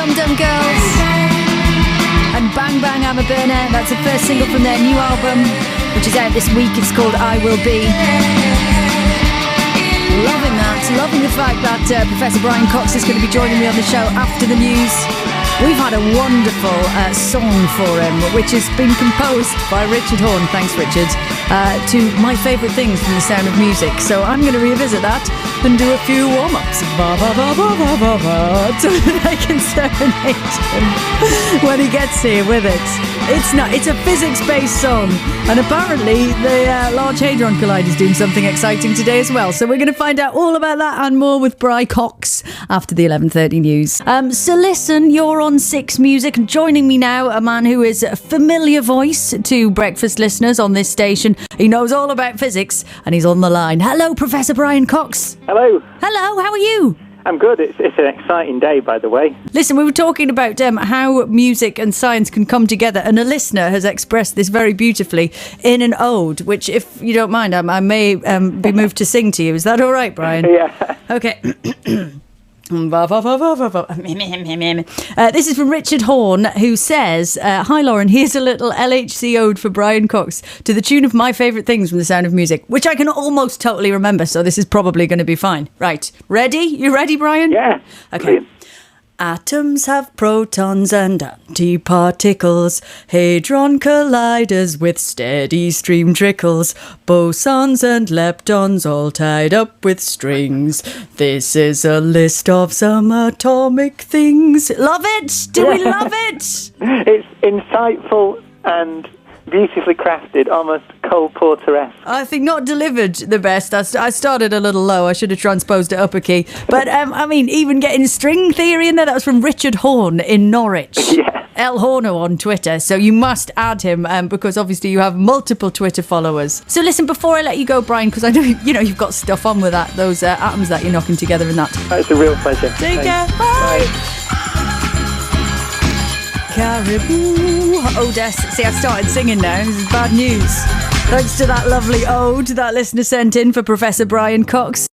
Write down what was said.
Dum Dum Girls and Bang Bang I'm a Burner. That's the first single from their new album, which is out this week. It's called I Will Be. Loving that. Loving the fact that Professor Brian Cox is going to be joining me on the show after the news. We've had a wonderful song for him, which has been composed by Richard Horn, thanks Richard, to my favourite things from The Sound of Music. So I'm going to revisit that and do a few warm-ups so that I can serenade him when he gets here with it. It's a physics-based song, and apparently the Large Hadron Collider is doing something exciting today as well. So we're going to find out all about that and more with Brian Cox after the 11:30 news. So listen, you're on Six Music, and joining me now, a man who is a familiar voice to breakfast listeners on this station. He knows all about physics, and he's on the line. Hello, Professor Brian Cox. Hello. Hello, how are you? I'm good. It's an exciting day, by the way. Listen, we were talking about how music and science can come together, and a listener has expressed this very beautifully in an ode, which, if you don't mind, I may be moved to sing to you. Is that all right, Brian? Yeah. Okay. This is from Richard Horn, who says, hi Lauren, here's a little LHC ode for Brian Cox to the tune of My Favourite Things from The Sound of Music, which I can almost totally remember, so this is probably going to be fine. Right, ready? You ready, Brian? Yeah. Okay. Brilliant. Atoms have protons and antiparticles, hadron colliders with steady stream trickles, bosons and leptons all tied up with strings. This is a list of some atomic things. Love it? Do we love it? It's insightful and beautifully crafted, almost Cole Porter-esque. I think not delivered the best. I started a little low. I should have transposed it up a key. But, I mean, even getting string theory in there, that was from Richard Horn in Norwich. Yeah. El Horno on Twitter. So you must add him because obviously you have multiple Twitter followers. So listen, before I let you go, Brian, because I know you've got stuff on with that, those atoms that you're knocking together in that. It's a real pleasure. Take care. Bye. Caribou. Odessa. See, I started singing now. This is bad news. Thanks to that lovely ode that listener sent in for Professor Brian Cox.